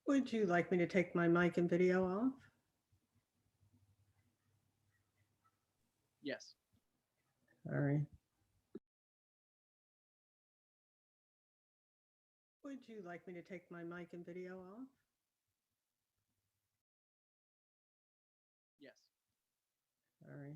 Would you like me to take my mic and video off? Yes. Sorry. Would you like me to take my mic and video off? Yes. Sorry.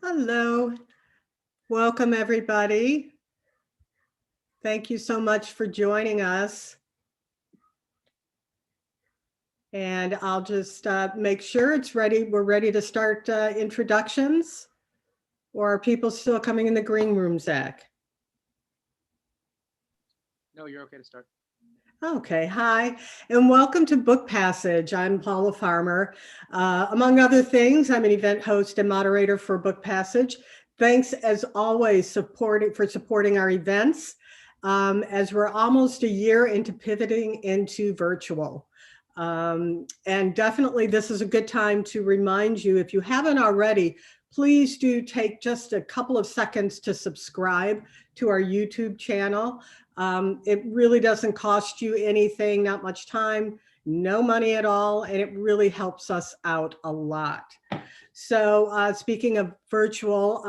Hello, welcome everybody. Thank you so much for joining us. And I'll just make sure it's ready. We're ready to start introductions. Or are people still coming in the green room, Zach? No, you're okay to start. Okay, hi, and welcome to Book Passage. I'm Paula Farmer. Among other things, I'm an event host and moderator for Book Passage. Thanks, as always, for supporting our events, as we're almost a year into pivoting into virtual. And definitely, this is a good time to remind you, if you haven't already, please do take just a couple of seconds to subscribe to our YouTube channel. It really doesn't cost you anything, not much time, no money at all, and it really helps us out a lot. So speaking of virtual,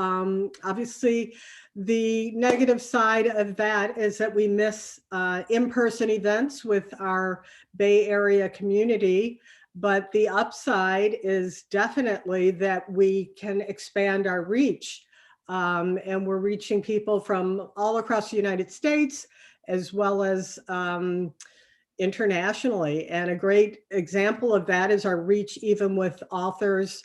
obviously the negative side of that is that we miss in-person events with our Bay Area community, but the upside is definitely that we can expand our reach. And we're reaching people from all across the United States, as well as internationally. And a great example of that is our reach even with authors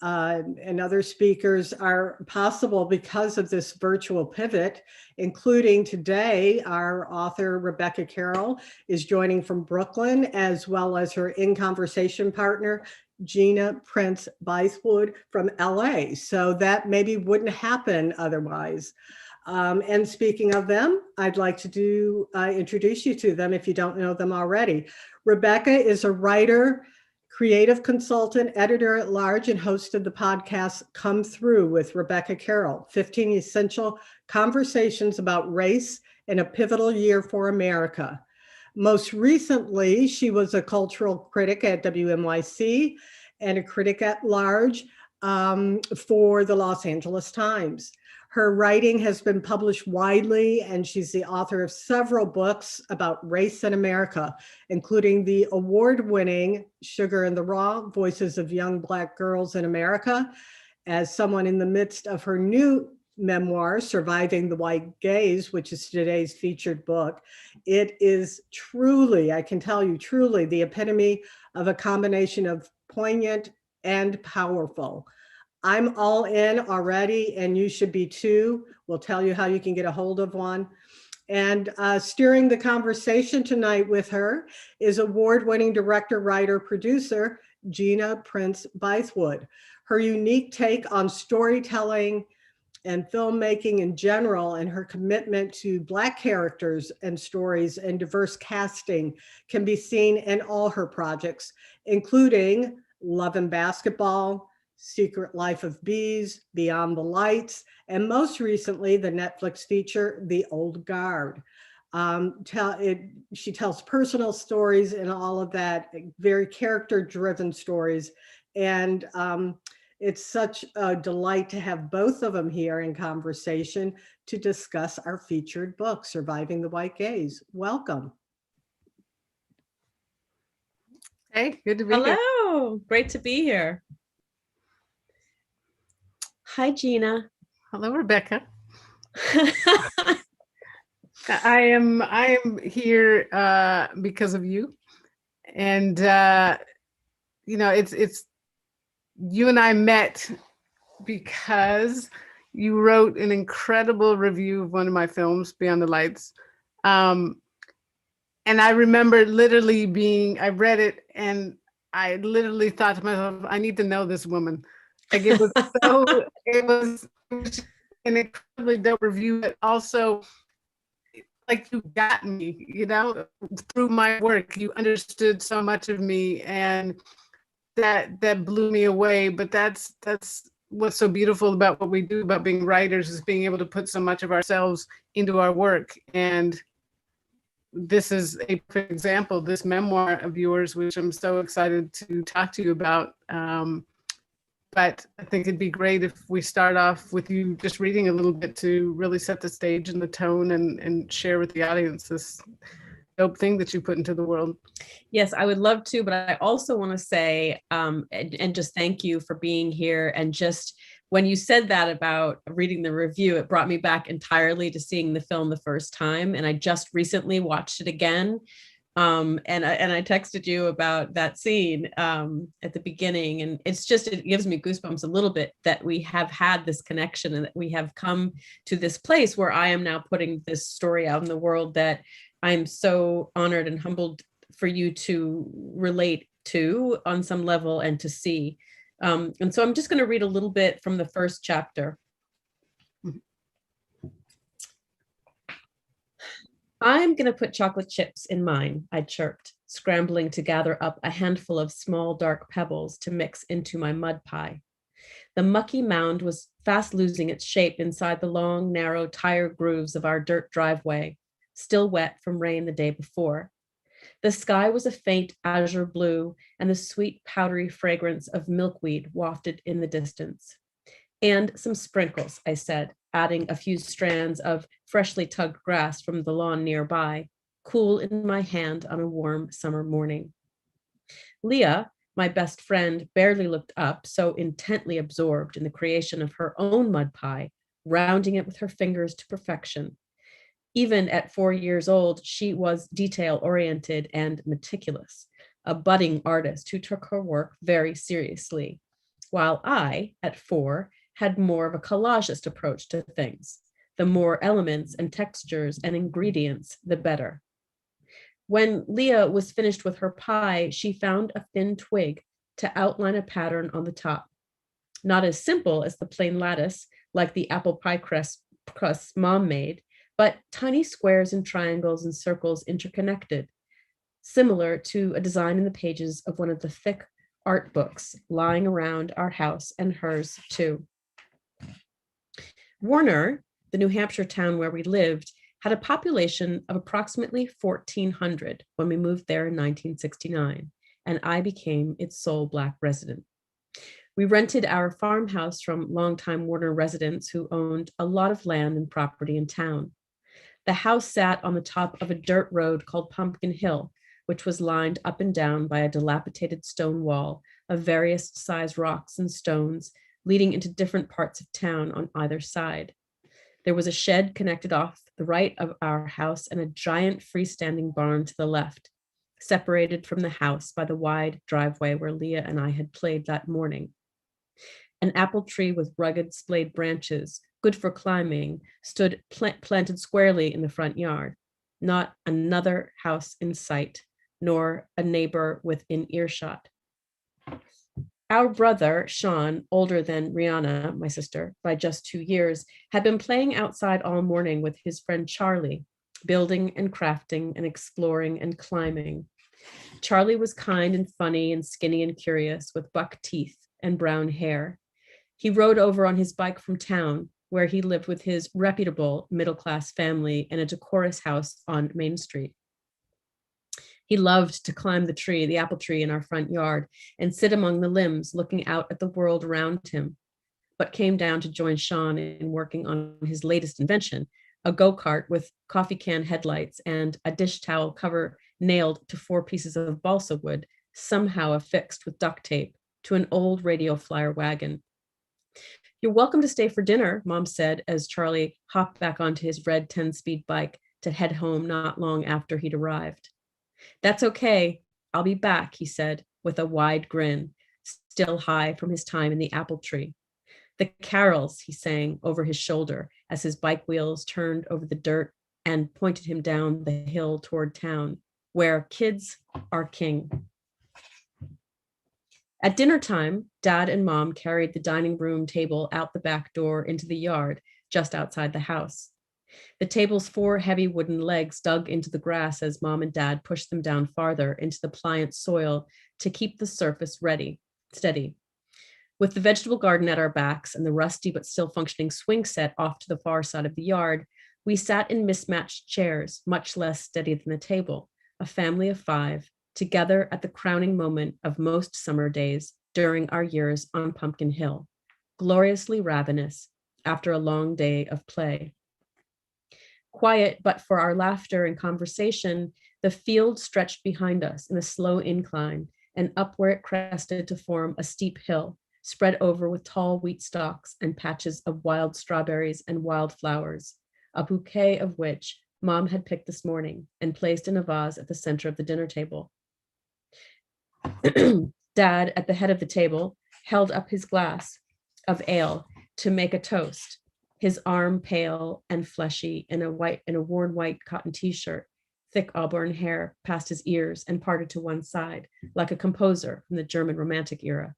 and other speakers are possible because of this virtual pivot, including today, our author, Rebecca Carroll, is joining from Brooklyn, as well as her in conversation partner, Gina Prince-Bythewood from LA. So that maybe wouldn't happen otherwise. And speaking of them, I'd like to introduce you to them if you don't know them already. Rebecca is a writer, creative consultant, editor-at-large, and host of the podcast Come Through with Rebecca Carroll, 15 Essential Conversations about Race in a Pivotal Year for America. Most recently, she was a cultural critic at WNYC and a critic at large for the Los Angeles Times. Her writing has been published widely, and she's the author of several books about race in America, including the award-winning Sugar in the Raw, Voices of Young Black Girls in America. As someone in the midst of her new memoir, Surviving the White Gaze, which is today's featured book, it is truly, I can tell you, truly the epitome of a combination of poignant and powerful. I'm all in already, and you should be too. We'll tell you how you can get a hold of one. And steering the conversation tonight with her is award-winning director, writer, producer, Gina Prince-Bythewood. Her unique take on storytelling and filmmaking in general, and her commitment to Black characters and stories and diverse casting can be seen in all her projects, including Love and Basketball, Secret Life of Bees, Beyond the Lights, and most recently, the Netflix feature, The Old Guard. She tells personal stories and all of that, very character-driven stories. And it's such a delight to have both of them here in conversation to discuss our featured book, Surviving the White Gaze. Welcome. Hey, good to be here. Hello, great to be here. Hi, Gina. Hello, Rebecca. I am here because of you, and you know, it's you and I met because you wrote an incredible review of one of my films, Beyond the Lights. And I remember literally I read it and I literally thought to myself, I need to know this woman. Like it was it was an incredibly dope review, but also like you got me, through my work. You understood so much of me, and that blew me away. But that's what's so beautiful about what we do, about being writers, is being able to put so much of ourselves into our work. And this is a perfect example, this memoir of yours, which I'm so excited to talk to you about. But I think it'd be great if we start off with you just reading a little bit to really set the stage and the tone and share with the audience this dope thing that you put into the world. Yes, I would love to, but I also want to say, and just thank you for being here. And just when you said that about reading the review, it brought me back entirely to seeing the film the first time. And I just recently watched it again. And I texted you about that scene at the beginning, and it gives me goosebumps a little bit that we have had this connection and that we have come to this place where I am now putting this story out in the world that I'm so honored and humbled for you to relate to on some level and to see. And so I'm just going to read a little bit from the first chapter. I'm going to put chocolate chips in mine, I chirped, scrambling to gather up a handful of small dark pebbles to mix into my mud pie. The mucky mound was fast losing its shape inside the long, narrow tire grooves of our dirt driveway, still wet from rain the day before. The sky was a faint azure blue, and the sweet, powdery fragrance of milkweed wafted in the distance. And some sprinkles, I said, adding a few strands of freshly tugged grass from the lawn nearby, cool in my hand on a warm summer morning. Leah, my best friend, barely looked up, so intently absorbed in the creation of her own mud pie, rounding it with her fingers to perfection. Even at 4 years old, she was detail-oriented and meticulous, a budding artist who took her work very seriously, while I, at 4, had more of a collagist approach to things. The more elements and textures and ingredients, the better. When Leah was finished with her pie, she found a thin twig to outline a pattern on the top. Not as simple as the plain lattice, like the apple pie crust Mom made, but tiny squares and triangles and circles interconnected, similar to a design in the pages of one of the thick art books lying around our house, and hers too. Warner, the New Hampshire town where we lived, had a population of approximately 1,400 when we moved there in 1969, and I became its sole Black resident. We rented our farmhouse from longtime Warner residents who owned a lot of land and property in town. The house sat on the top of a dirt road called Pumpkin Hill, which was lined up and down by a dilapidated stone wall of various size rocks and stones leading into different parts of town on either side. There was a shed connected off the right of our house and a giant freestanding barn to the left, separated from the house by the wide driveway where Leah and I had played that morning. An apple tree with rugged splayed branches, good for climbing, stood planted squarely in the front yard. Not another house in sight, nor a neighbor within earshot. Our brother, Sean, older than Rihanna, my sister, by just 2 years, had been playing outside all morning with his friend Charlie, building and crafting and exploring and climbing. Charlie was kind and funny and skinny and curious, with buck teeth and brown hair. He rode over on his bike from town, where he lived with his reputable middle-class family in a decorous house on Main Street. He loved to climb the apple tree in our front yard, and sit among the limbs looking out at the world around him, but came down to join Sean in working on his latest invention, a go-kart with coffee can headlights and a dish towel cover nailed to 4 pieces of balsa wood, somehow affixed with duct tape to an old radio flyer wagon. "You're welcome to stay for dinner," Mom said as Charlie hopped back onto his red 10-speed bike to head home not long after he'd arrived. "That's okay. I'll be back," he said with a wide grin, still high from his time in the apple tree. The Carrolls, he sang over his shoulder as his bike wheels turned over the dirt and pointed him down the hill toward town, where kids are king. At dinner time, Dad and Mom carried the dining room table out the back door into the yard just outside the house. The table's 4 heavy wooden legs dug into the grass as Mom and Dad pushed them down farther into the pliant soil to keep the surface steady. With the vegetable garden at our backs and the rusty but still functioning swing set off to the far side of the yard, we sat in mismatched chairs, much less steady than the table, a family of 5, together at the crowning moment of most summer days during our years on Pumpkin Hill, gloriously ravenous after a long day of play. Quiet, but for our laughter and conversation, the field stretched behind us in a slow incline and up where it crested to form a steep hill, spread over with tall wheat stalks and patches of wild strawberries and wildflowers, a bouquet of which Mom had picked this morning and placed in a vase at the center of the dinner table. Dad, at the head of the table, held up his glass of ale to make a toast, his arm pale and fleshy in a worn white cotton t-shirt, thick auburn hair past his ears and parted to one side, like a composer from the German Romantic era.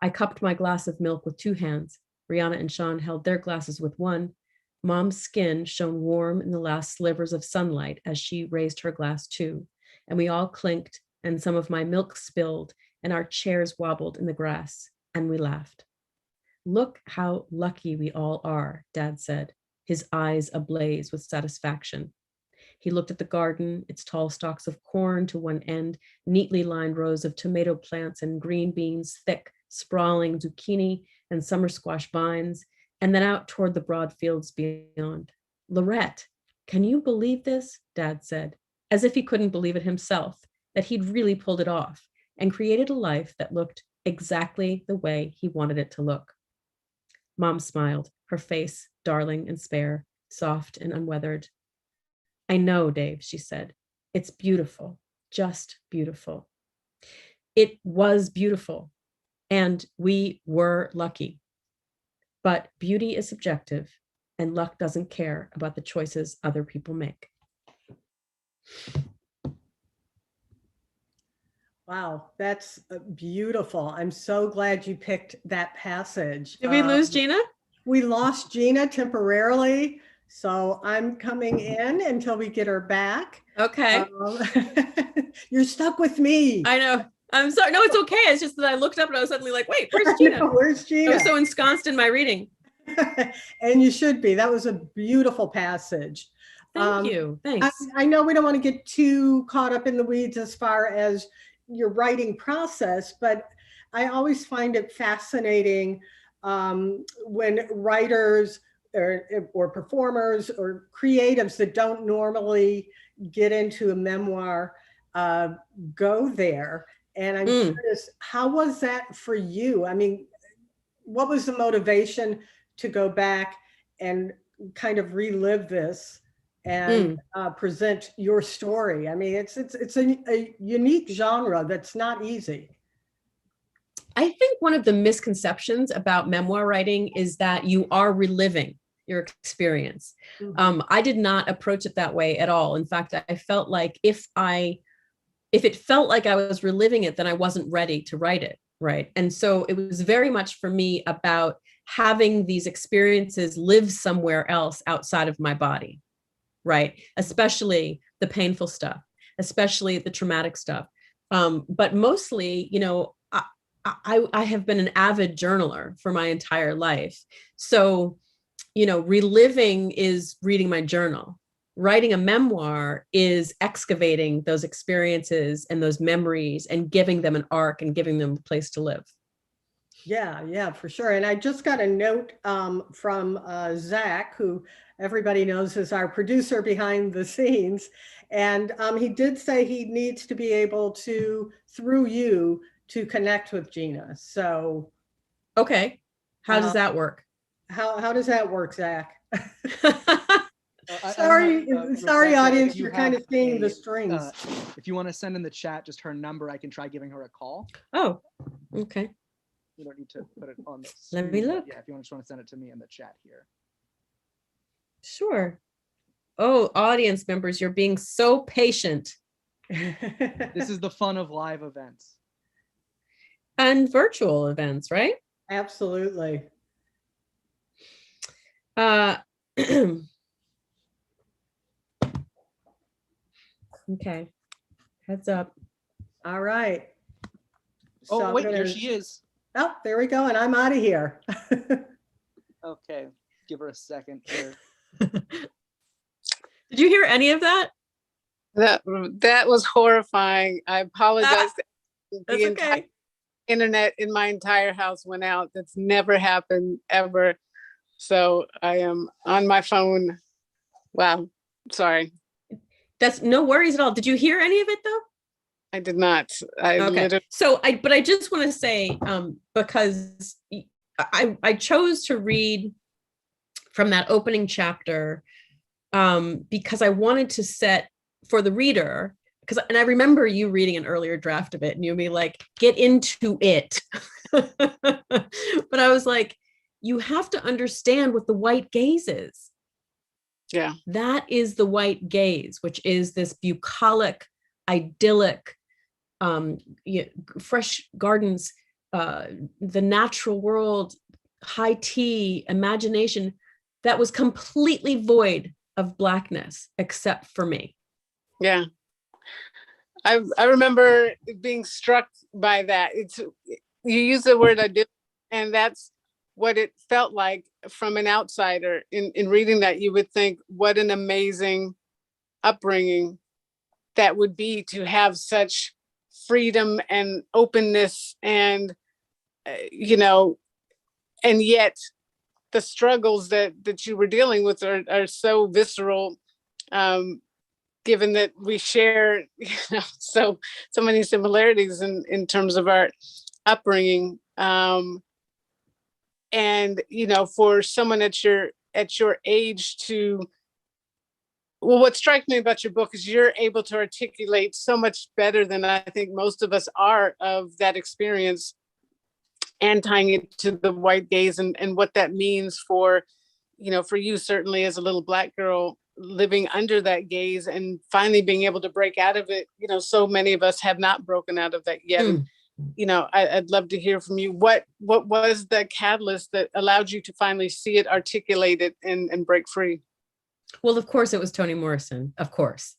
I cupped my glass of milk with 2 hands. Rihanna and Sean held their glasses with one. Mom's skin shone warm in the last slivers of sunlight as she raised her glass too, and we all clinked, and some of my milk spilled, and our chairs wobbled in the grass, and we laughed. Look how lucky we all are, Dad said, his eyes ablaze with satisfaction. He looked at the garden, its tall stalks of corn to one end, neatly lined rows of tomato plants and green beans, thick, sprawling zucchini and summer squash vines, and then out toward the broad fields beyond. Lorette, can you believe this? Dad said, as if he couldn't believe it himself, that he'd really pulled it off and created a life that looked exactly the way he wanted it to look. Mom smiled, her face darling and spare, soft and unweathered. I know, Dave, she said. It's beautiful, just beautiful. It was beautiful, and we were lucky. But beauty is subjective, and luck doesn't care about the choices other people make. Wow, that's beautiful. I'm so glad you picked that passage. Did we lose Gina? We lost Gina temporarily, so I'm coming in until we get her back. Okay. You're stuck with me. I know. I'm sorry. No, it's okay. It's just that I looked up and I was suddenly like, wait, where's Gina? Where's Gina? I was so ensconced in my reading. And you should be. That was a beautiful passage. Thank you. Thanks. I know we don't want to get too caught up in the weeds as far as your writing process, but I always find it fascinating when writers or performers or creatives that don't normally get into a memoir go there. And I'm curious, how was that for you? I mean, what was the motivation to go back and kind of relive this and present your story? I mean, it's a unique genre that's not easy. I think one of the misconceptions about memoir writing is that you are reliving your experience. I did not approach it that way at all. In fact, I felt like if it felt like I was reliving it, then I wasn't ready to write it, right? And so it was very much for me about having these experiences live somewhere else outside of my body, right? Especially the painful stuff, especially the traumatic stuff. But mostly, you know, I have been an avid journaler for my entire life. So, you know, reliving is reading my journal. Writing a memoir is excavating those experiences and those memories and giving them an arc and giving them a place to live. Yeah, for sure. And I just got a note from Zach, who everybody knows is our producer behind the scenes. And he did say he needs to be able to, through you, to connect with Gina. So. Okay. How does that work? How does that work, Zach? Sorry, audience, you're kind of seeing the strings. If you want to send in the chat just her number, I can try giving her a call. Oh, okay. You don't need to put it on the Let me screen, but look. Yeah, if you just want to send it to me in the chat here. Sure. Oh, audience members, you're being so patient. This is the fun of live events. And virtual events, right? Absolutely. Okay. Heads up. All right. Oh, So I'm wait, here gonna- she is. Oh, there we go. And I'm out of here. Okay, give her a second here. Did you hear any of that? That was horrifying. I apologize. The That's entire okay. internet in my entire house went out. That's never happened ever. So I am on my phone. Wow. Sorry. That's no worries at all. Did you hear any of it though? I did not. I Okay. literally, So I just want to say, because I chose to read from that opening chapter, because I wanted to set for the reader, and I remember you reading an earlier draft of it and you'd be like, get into it. But I was like, you have to understand what the white gaze is. yeah. That is the white gaze, which is this bucolic, idyllic, fresh gardens, the natural world, high tea, imagination that was completely void of Blackness, except for me. Yeah. I remember being struck by that. You use the word idyllic, and that's what it felt like from an outsider. In reading that, you would think, what an amazing upbringing that would be to have such freedom and openness, and and yet the struggles that you were dealing with are so visceral, given that we share so many similarities in terms of our upbringing, and for someone at your age to, well, what strikes me about your book is you're able to articulate so much better than I think most of us are of that experience, and tying it to the white gaze and what that means for you, certainly as a little Black girl living under that gaze and finally being able to break out of it. So many of us have not broken out of that yet. And, I'd love to hear from you. What was the catalyst that allowed you to finally see it articulated and break free? Well, of course, it was Toni Morrison, of course.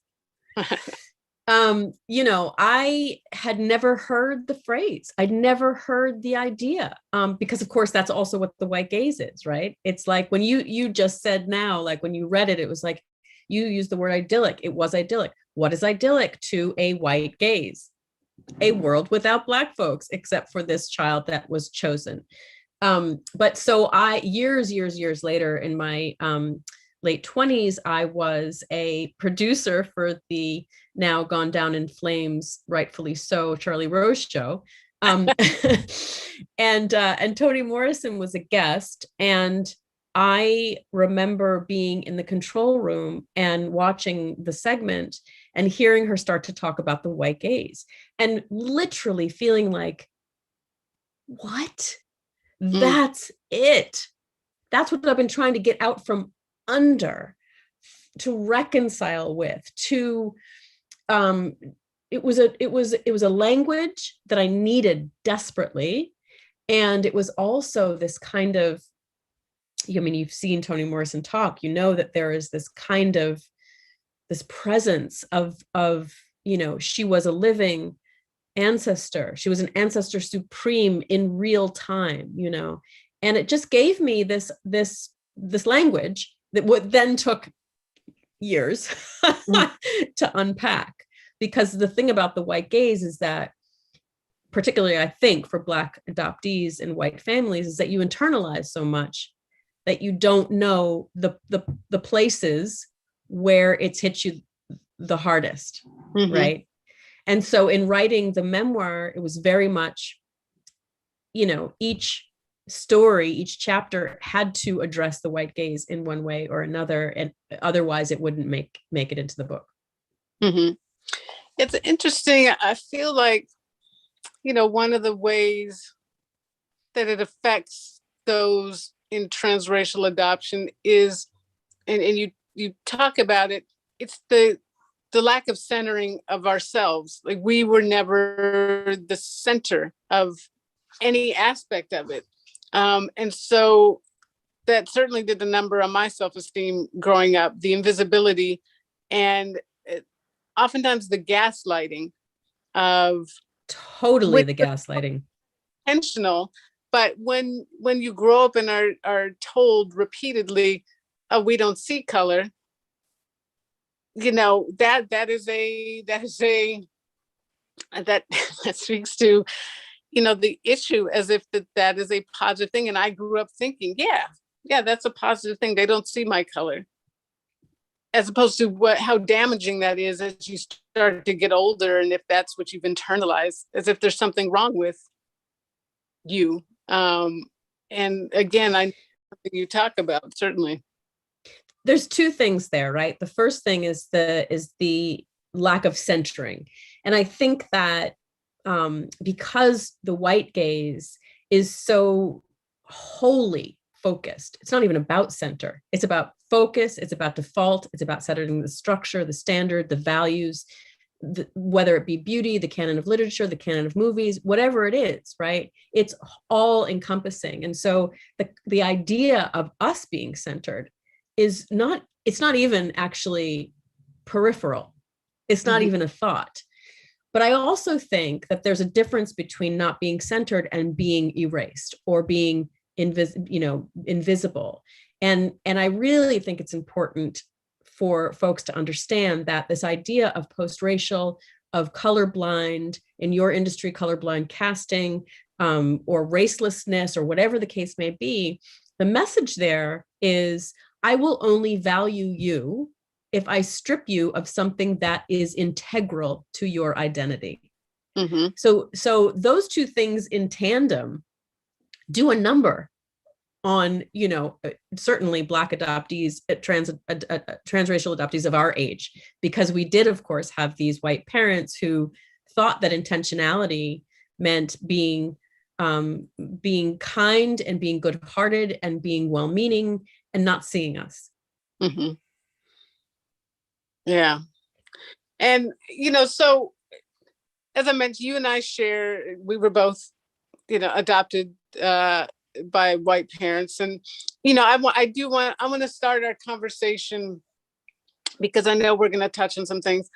I had never heard the phrase. I'd never heard the idea, because of course, that's also what the white gaze is, right? It's like when you just said now, like when you read it, it was like, you used the word idyllic. It was idyllic. What is idyllic to a white gaze? A world without Black folks, except for this child that was chosen. But so years later in my, late 20s, I was a producer for the now gone down in flames, rightfully so, Charlie Rose show. And Toni Morrison was a guest. And I remember being in the control room and watching the segment and hearing her start to talk about the white gaze and literally feeling like, what? That's it. That's what I've been trying to get out from under, to reconcile with, to it was a language that I needed desperately. And it was also this kind of, you've seen Toni Morrison talk, that there is this kind of this presence of she was a living ancestor. She was an ancestor supreme in real time, and it just gave me this language that what then took years to unpack. Because the thing about the white gaze is that, particularly I think for Black adoptees and white families, is that you internalize so much that you don't know the places where it's hit you the hardest, right? And so in writing the memoir, it was very much, each story, each chapter had to address the white gaze in one way or another, and otherwise it wouldn't make it into the book. It's interesting. I feel like, one of the ways that it affects those in transracial adoption is, and you talk about it, it's the lack of centering of ourselves. Like, we were never the center of any aspect of it. And so that certainly did the number on my self-esteem growing up, the invisibility and oftentimes the gaslighting of Totally the gaslighting. intentional. But when you grow up and are told repeatedly, oh, we don't see color, you know, that speaks to, you know, the issue, as if that is a positive thing. And I grew up thinking, yeah, that's a positive thing. They don't see my color. As opposed to how damaging that is as you start to get older, and if that's what you've internalized, as if there's something wrong with you. And again, I know something you talk about, certainly. There's two things there, right? The first thing is the lack of centering. And I think that because the white gaze is so wholly focused, it's not even about center. It's about focus. It's about default. It's about setting the structure, the standard, the values, whether it be beauty, the canon of literature, the canon of movies, whatever it is, right? It's all encompassing. And so the idea of us being centered is not, it's not even actually peripheral. It's not even a thought. But I also think that there's a difference between not being centered and being erased or being invisible. And I really think it's important for folks to understand that this idea of post-racial, of colorblind, in your industry, colorblind casting, or racelessness, or whatever the case may be, the message there is, I will only value you if I strip you of something that is integral to your identity. Mm-hmm. So those two things in tandem do a number on, certainly Black adoptees, transracial adoptees of our age, because we did, of course, have these white parents who thought that intentionality meant being kind and being good-hearted and being well-meaning and not seeing us. Mm-hmm. Yeah. And, so as I mentioned, you and I we were both, adopted by white parents. And, I want to start our conversation, because I know we're going to touch on some things,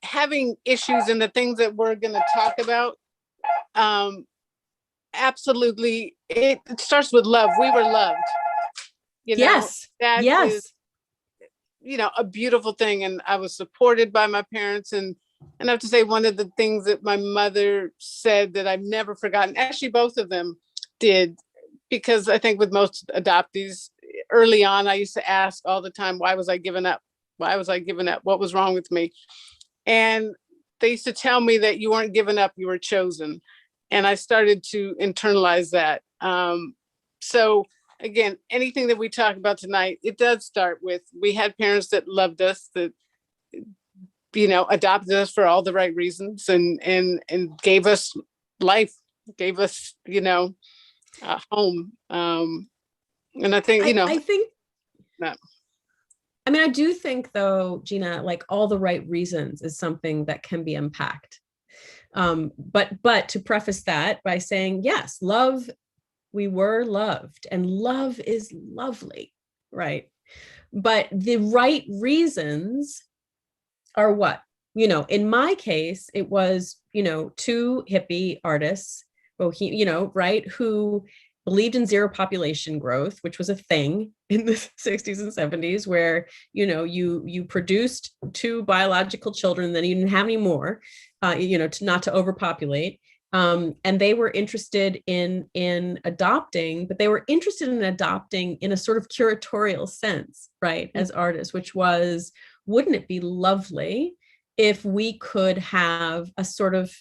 having issues and the things that we're going to talk about. Absolutely. It starts with love. We were loved. Yes. That yes. is, a beautiful thing. And I was supported by my parents. And I have to say, one of the things that my mother said that I've never forgotten, actually both of them did, because I think with most adoptees early on, I used to ask all the time, why was I given up? Why was I given up? What was wrong with me? And they used to tell me that you weren't given up, you were chosen. And I started to internalize that. So again, anything that we talk about tonight, it does start with, we had parents that loved us, that, adopted us for all the right reasons, and gave us life, gave us, a home. And I think, I do think, though, Gina, like, all the right reasons is something that can be unpacked. But to preface that by saying, yes, love, we were loved, and love is lovely, right? But the right reasons are what? In my case, it was, two hippie artists, right, who believed in zero population growth, which was a thing in the 60s and 70s, where, you produced two biological children, then you didn't have any more, not to overpopulate. And they were interested in adopting, but they were interested in adopting in a sort of curatorial sense, right, as artists, which was, wouldn't it be lovely if we could have a sort of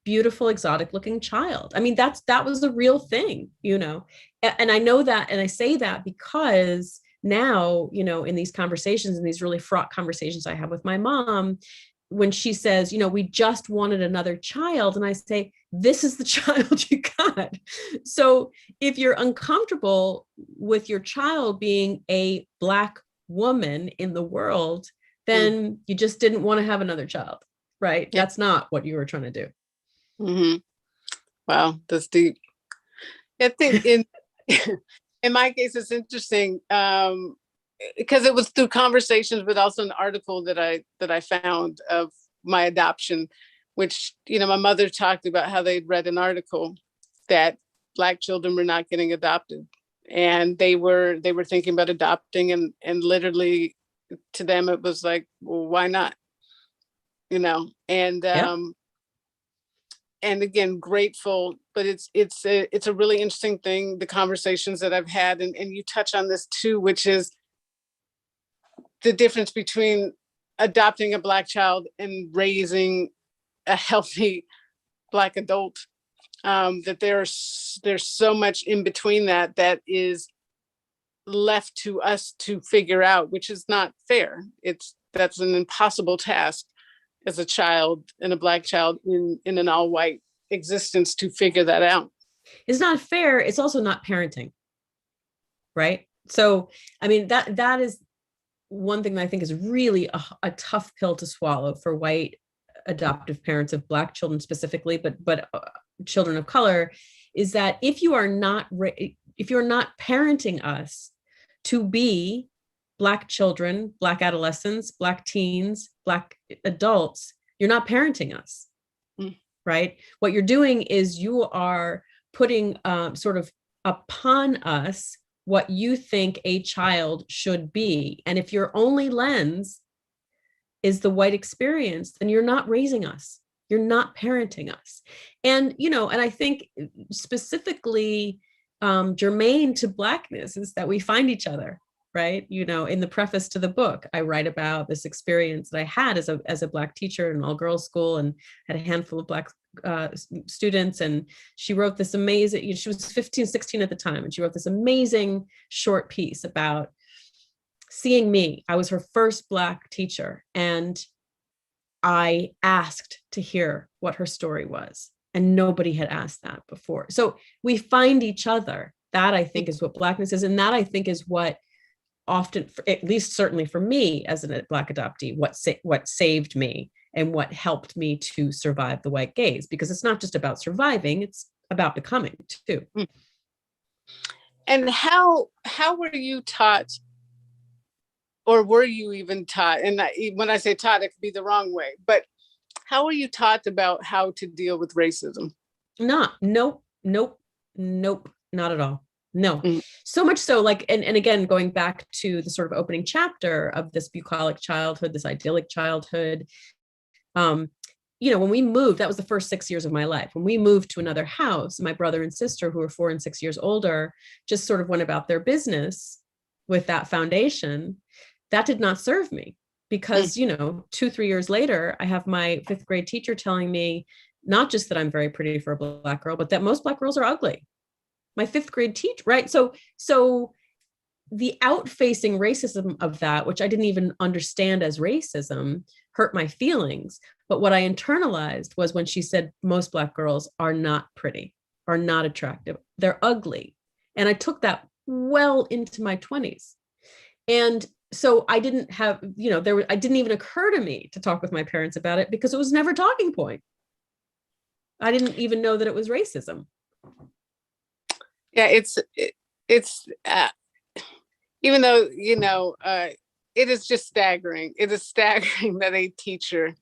beautiful, exotic looking child? I mean, that was the real thing, and I know that, and I say that because now, in these conversations, in these really fraught conversations I have with my mom, when she says, we just wanted another child, and I say, this is the child you got. So if you're uncomfortable with your child being a Black woman in the world, then you just didn't want to have another child, right? Yeah. That's not what you were trying to do. Mm-hmm. Wow, that's deep. I think in my case, it's interesting because it was through conversations, but also an article that I found of my adoption, which, my mother talked about how they'd read an article that Black children were not getting adopted, and they were thinking about adopting, and literally to them it was like, well, why not? And Yeah. and again, grateful, but it's a really interesting thing, the conversations that I've had, and you touch on this too, which is the difference between adopting a Black child and raising a healthy Black adult. That there's so much in between that is left to us to figure out, which is not fair. That's an impossible task as a child and a Black child in an all-white existence to figure that out. It's not fair. It's also not parenting, right? So, I mean, that is one thing that I think is really a tough pill to swallow for white adoptive parents of Black children specifically, but children of color, is that if you're not parenting us to be Black children, Black adolescents, Black teens, Black adults, you're not parenting us, right? What you're doing is you are putting sort of upon us what you think a child should be. And if your only lens is the white experience, then you're not raising us. You're not parenting us. And, and I think specifically germane to Blackness is that we find each other, right? In the preface to the book, I write about this experience that I had as a Black teacher in an all-girls school, and had a handful of Black students. And she wrote this amazing, she was 15, 16 at the time, and she wrote this amazing short piece about seeing me. I was her first Black teacher, and I asked to hear what her story was, and nobody had asked that before. So we find each other. That, I think, is what Blackness is, and that, I think, is what often, at least certainly for me as a Black adoptee, what saved me and what helped me to survive the white gaze, because it's not just about surviving, it's about becoming too. And how were you taught, or were you even taught? And when I say taught, it could be the wrong way, but how were you taught about how to deal with racism? Nope, not at all. No. Mm. So much so, like, and again, going back to the sort of opening chapter of this bucolic childhood, this idyllic childhood, when we moved, that was the first 6 years of my life. When we moved to another house, my brother and sister, who were 4 and 6 years older, just sort of went about their business with that foundation. That did not serve me, because, 2-3 years later, I have my 5th grade teacher telling me, not just that I'm very pretty for a Black girl, but that most Black girls are ugly. My 5th grade teacher, right? So the out-facing racism of that, which I didn't even understand as racism, hurt my feelings. But what I internalized was when she said most Black girls are not pretty, are not attractive, they're ugly. And I took that well into my 20s. And so I didn't have, it didn't even occur to me to talk with my parents about it, because it was never a talking point. I didn't even know that it was racism. Yeah, it's even though, it is just staggering. It is staggering that a teacher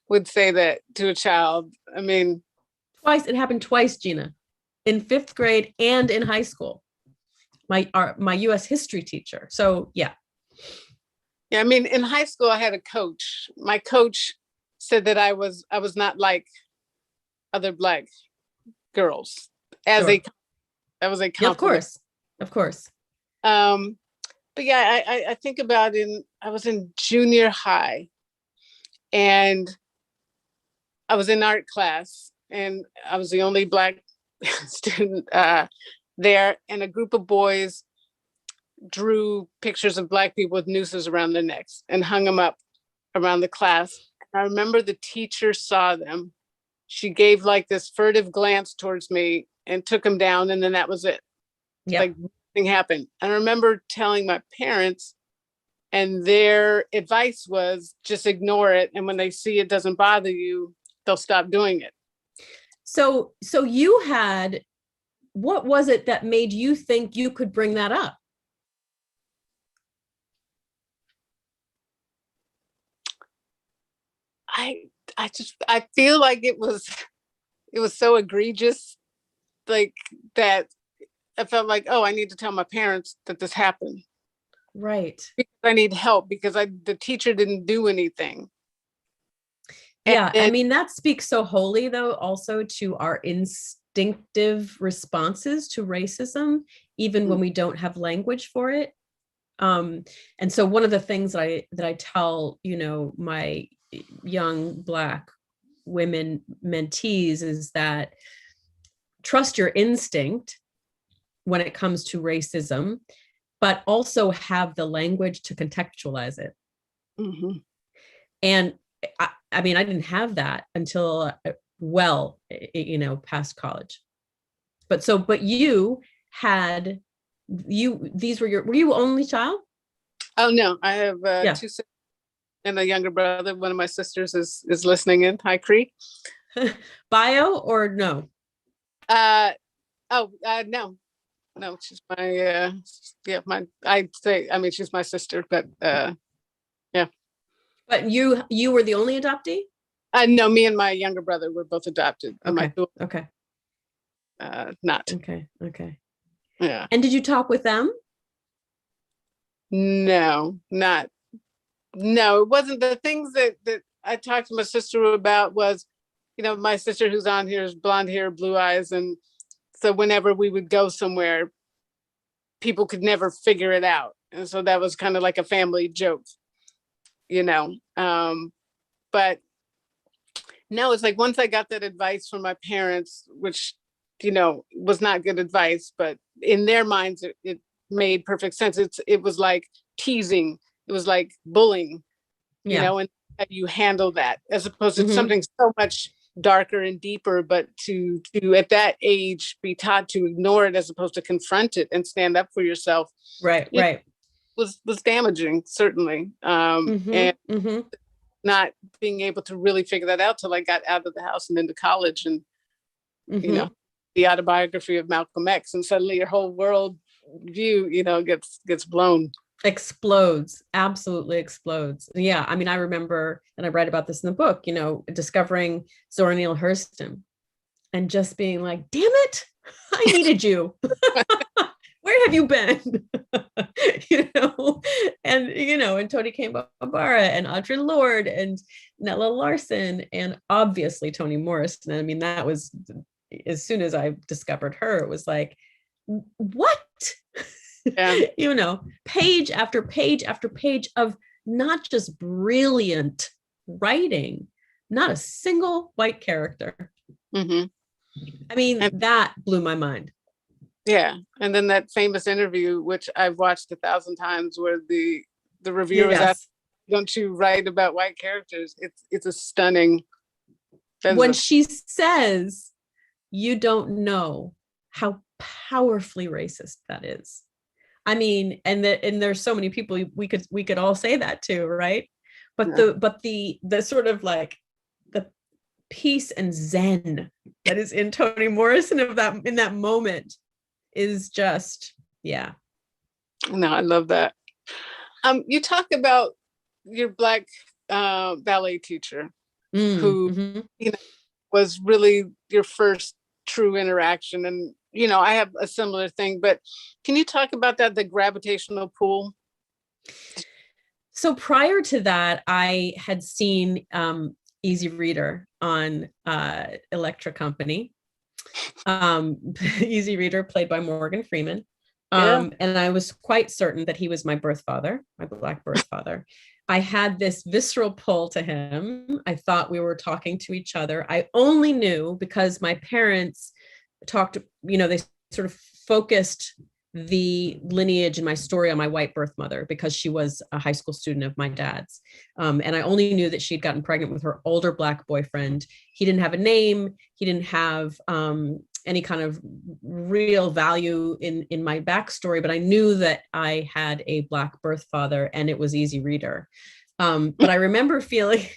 would say that to a child. I mean, it happened twice, Gina, in 5th grade and in high school. My US history teacher. So yeah. Yeah, I mean, in high school, I had a coach. My coach said that I was not like other Black girls. That was a compliment. Yeah, of course. But yeah, I think about I was in junior high, and I was in art class, and I was the only Black student there, and a group of boys drew pictures of Black people with nooses around their necks and hung them up around the class. I remember the teacher saw them. She gave like this furtive glance towards me and took them down, and then that was it. Yeah. Like nothing happened. And I remember telling my parents, and their advice was just ignore it. And when they see it doesn't bother you, they'll stop doing it. So you had, what was it that made you think you could bring that up? I feel like it was so egregious, like that I felt like, oh, I need to tell my parents that this happened. Right. Because I need help because the teacher didn't do anything. Yeah. I mean, that speaks so wholly though, also to our instinctive responses to racism, even when we don't have language for it. And so one of the things that I tell, my young Black women mentees is that trust your instinct when it comes to racism, but also have the language to contextualize it. Mm-hmm. And I mean, I didn't have that until past college. But you had, were you only child? Oh no, I have Yeah. 2 sisters and a younger brother. One of my sisters is listening in. Hi, Cree. Bio or no? No, she's my she's my sister, but yeah. But you were the only adoptee? No, me and my younger brother were both adopted. Okay. Not. Okay. Yeah. And did you talk with them? No, it wasn't. The things that I talked to my sister about was, my sister who's on here is blonde hair, blue eyes. And so whenever we would go somewhere, people could never figure it out. And so that was kind of like a family joke, but no, it's like once I got that advice from my parents, which, was not good advice, but in their minds, it made perfect sense. It was like teasing. It was like bullying, and how you handle that as opposed to something so much darker and deeper, but to at that age be taught to ignore it as opposed to confront it and stand up for yourself. Right. Was damaging, certainly. And not being able to really figure that out till I got out of the house and into college and, the autobiography of Malcolm X, and suddenly your whole world view, gets blown. Explodes, absolutely explodes. Yeah, I mean, I remember, and I write about this in the book, discovering Zora Neale Hurston and just being like, damn it, I needed you. Where have you been? And Toni Cade Bambara and Audre Lorde and Nella Larson and obviously Toni Morrison. I mean, that was, as soon as I discovered her, it was like, what? Yeah. Page after page after page of not just brilliant writing, not a single white character. Mm-hmm. I mean, that blew my mind. Yeah. And then that famous interview, which I've watched 1,000 times, where the reviewer was asked, don't you write about white characters? It's a stunning. When she says, you don't know how powerfully racist that is. I mean, and there's so many people we could all say that too, right? But the sort of like the peace and zen that is in Toni Morrison in that moment is just, yeah. No, I love that. You talk about your Black ballet teacher who was really your first true interaction, and I have a similar thing, but can you talk about that, the gravitational pull? So prior to that, I had seen Easy Reader on Electra Company. Easy Reader, played by Morgan Freeman. And I was quite certain that he was my birth father, my Black birth father. I had this visceral pull to him. I thought we were talking to each other. I only knew because my parents talked, they sort of focused the lineage and my story on my white birth mother because she was a high school student of my dad's. And I only knew that she'd gotten pregnant with her older Black boyfriend. He didn't have a name. He didn't have any kind of real value in my backstory, but I knew that I had a Black birth father and it was easy reader. But I remember feeling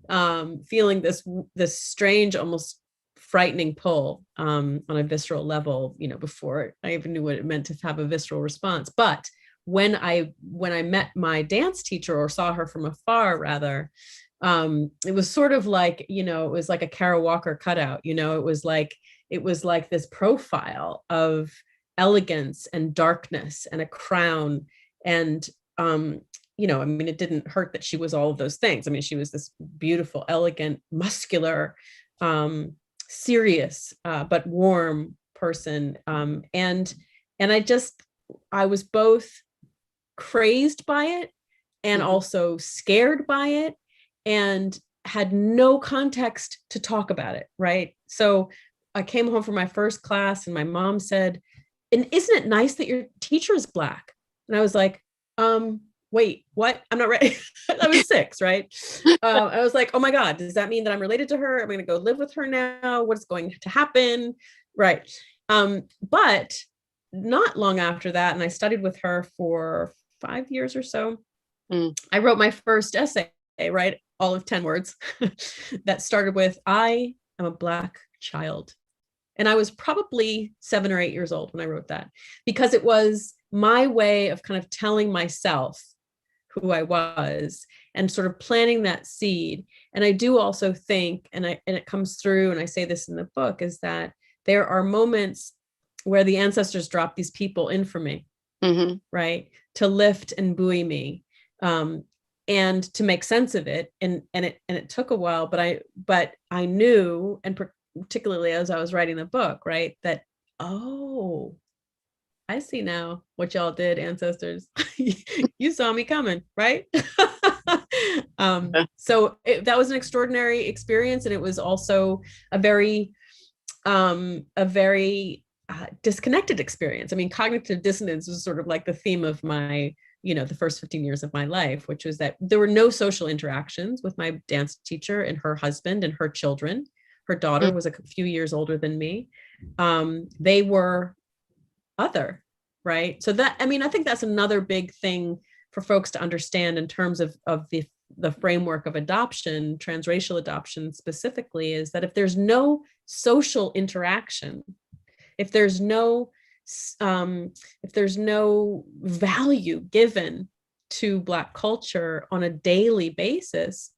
this strange, almost frightening pull on a visceral level, before I even knew what it meant to have a visceral response. But when I met my dance teacher, or saw her from afar rather, it was sort of like, it was like a Carroll Walker cutout, it was like this profile of elegance and darkness and a crown. And, it didn't hurt that she was all of those things. I mean, she was this beautiful, elegant, muscular, serious, but warm person. And I was both crazed by it and also scared by it, and had no context to talk about it. Right. So I came home from my first class and my mom said, "And isn't it nice that your teacher is Black?" And I was like, wait, what? I'm not ready. I was 6, right? I was like, oh my God, does that mean that I'm related to her? I'm going to go live with her now. What's going to happen? Right. But not long after that, and I studied with her for 5 years or so, I wrote my first essay, right? All of 10 words that started with, "I am a Black child." And I was probably 7 or 8 years old when I wrote that, because it was my way of kind of telling myself who I was and sort of planting that seed. And I do also think, and it comes through, and I say this in the book, is that there are moments where the ancestors drop these people in for me, right? To lift and buoy me, and to make sense of it. And it took a while, but I knew, and particularly as I was writing the book, right, that, oh, I see now what y'all did, ancestors. You saw me coming, right? So that was an extraordinary experience, and it was also a very disconnected experience. I mean, cognitive dissonance was sort of like the theme of my, the first 15 years of my life, which was that there were no social interactions with my dance teacher and her husband and her children. Her daughter was a few years older than me. They were other, right? So that, I mean, I think that's another big thing for folks to understand in terms of the framework of adoption, transracial adoption specifically, is that if there's no social interaction, if there's no value given to Black culture on a daily basis,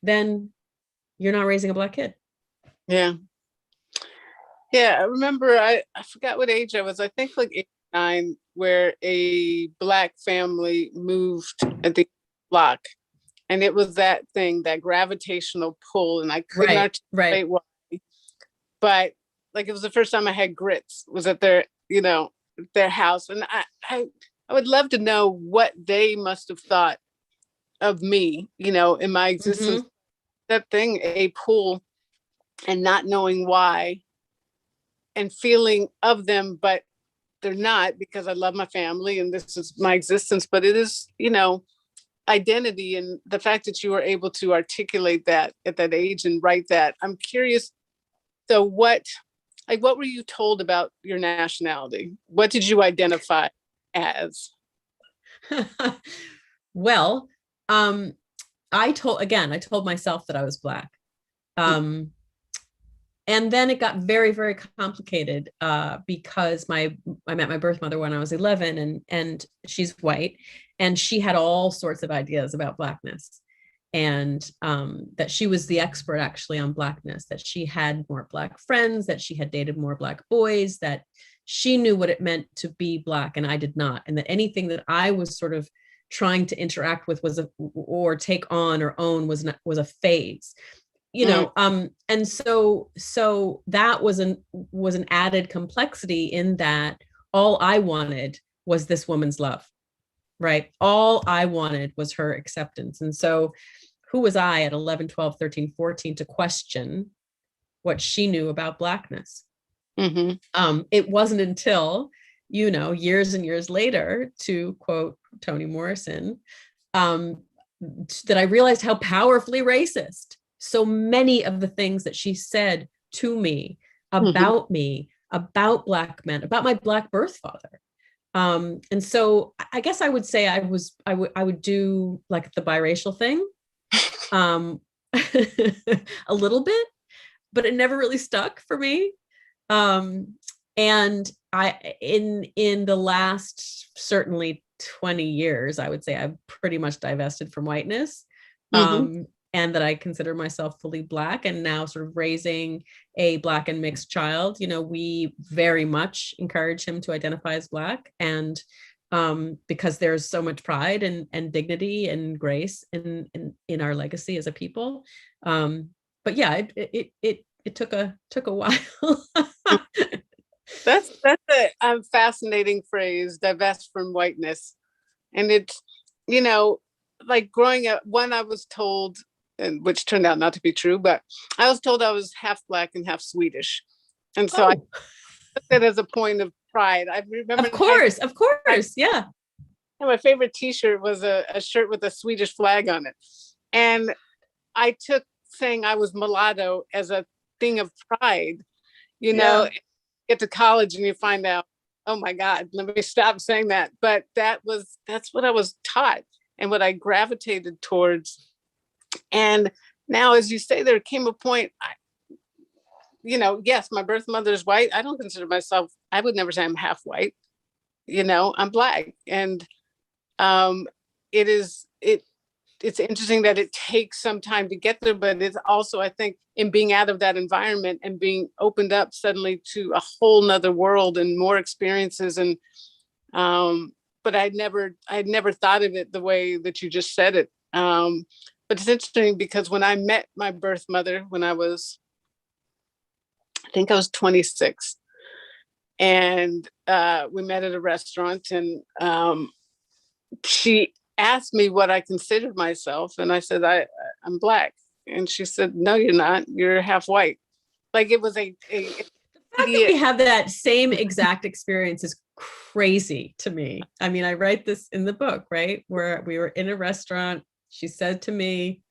then you're not raising a Black kid. Yeah. Yeah, I remember, I forgot what age I was. I think like 8 or 9, where a Black family moved at the block. And it was that thing, that gravitational pull. And I couldn't articulate why. But like, it was the first time I had grits, was at their house. And I would love to know what they must have thought of me, in my existence. That thing, a pull, and not knowing why, and feeling of them, but they're not, because I love my family and this is my existence. But it is, identity, and the fact that you were able to articulate that at that age and write that. I'm curious. So what were you told about your nationality? What did you identify as? Well, I told myself that I was Black. And then it got very, very complicated because I met my birth mother when I was 11, and she's white, and she had all sorts of ideas about Blackness, and that she was the expert actually on Blackness, that she had more Black friends, that she had dated more Black boys, that she knew what it meant to be Black and I did not, and that anything that I was sort of trying to interact with or take on or own was a phase. And so that was an added complexity, in that all I wanted was this woman's love, right? All I wanted was her acceptance. And so who was I at 11, 12, 13, 14 to question what she knew about Blackness? It wasn't until years and years later, to quote Toni Morrison, that I realized how powerfully racist so many of the things that she said to me, about me, about Black men, about my Black birth father. And so I guess I would say I would do like the biracial thing, a little bit, but it never really stuck for me. And in the last certainly 20 years, I would say I've pretty much divested from whiteness. And that I consider myself fully Black, and now sort of raising a Black and mixed child. We very much encourage him to identify as Black, and because there's so much pride and dignity and grace in our legacy as a people. But yeah, it took a while. That's a fascinating phrase, divest from whiteness. And it's, like growing up, I was told, and which turned out not to be true, but I was told I was half Black and half Swedish. And so I took that as a point of pride. I remember. Of course, yeah. And my favorite t-shirt was a shirt with a Swedish flag on it. And I took saying I was mulatto as a thing of pride, get to college and you find out, oh my God, let me stop saying that. But that's what I was taught and what I gravitated towards. And now, as you say, there came a point, yes, my birth mother is white. I don't consider myself, I would never say I'm half white. I'm Black. And it's interesting that it takes some time to get there, but it's also, I think, in being out of that environment and being opened up suddenly to a whole nother world and more experiences. And, but I'd never thought of it the way that you just said it. But it's interesting because when I met my birth mother, when I think I was 26, and we met at a restaurant, and she asked me what I considered myself. And I said, I'm Black. And she said, no, you're not. You're half white. Like it was the fact that we have that same exact experience is crazy to me. I mean, I write this in the book, right? Where we were in a restaurant. She said to me,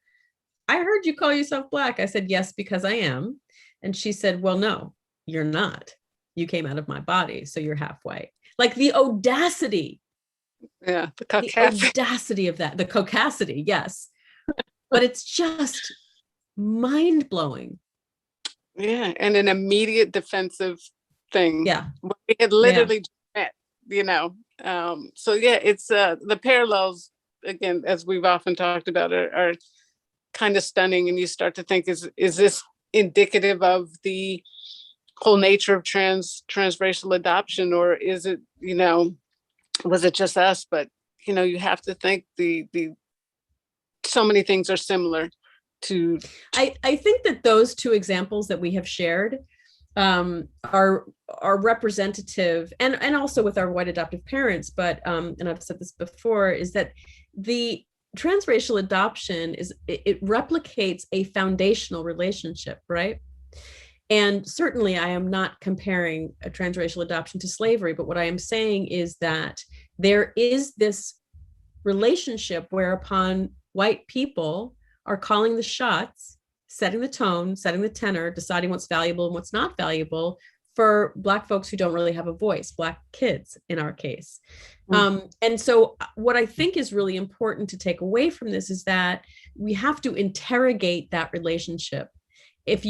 I heard you call yourself Black. I said, yes, because I am. And she said, well, no, you're not. You came out of my body, so you're half white. Like the audacity. Yeah, the audacity of that, the caucasity, yes. But it's just mind-blowing. Yeah, and an immediate defensive thing. Yeah. We had literally met, so yeah, it's the parallels, again, as we've often talked about, are kind of stunning. And you start to think, is this indicative of the whole nature of transracial adoption, or is it, was it just us? But you have to think the so many things are similar to. I think that those two examples that we have shared are representative, and also with our white adoptive parents. But and I've said this before, is that the transracial adoption it replicates a foundational relationship, right? And certainly I am not comparing a transracial adoption to slavery, but what I am saying is that there is this relationship whereupon white people are calling the shots, setting the tone, setting the tenor, deciding what's valuable and what's not valuable for Black folks who don't really have a voice, Black kids in our case. And so what I think is really important to take away from this is that we have to interrogate that relationship. If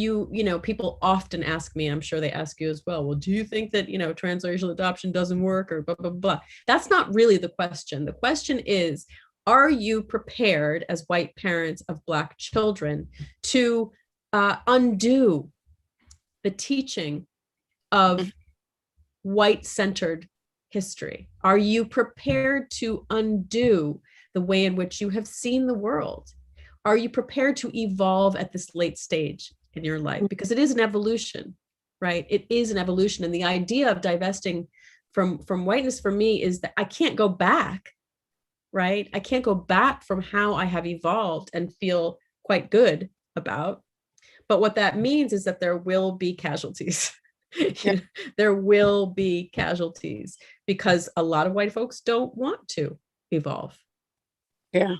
people often ask me, I'm sure they ask you as well, do you think that, transracial adoption doesn't work, or blah, blah, blah. That's not really the question. The question is, are you prepared as white parents of Black children to undo the teaching of white-centered history? Are you prepared to undo the way in which you have seen the world? Are you prepared to evolve at this late stage in your life? Because it is an evolution, right? It is an evolution. And the idea of divesting from whiteness for me is that I can't go back, right? I can't go back from how I have evolved and feel quite good about. But what that means is that there will be casualties. Yeah. There will be casualties because a lot of white folks don't want to evolve. Yeah.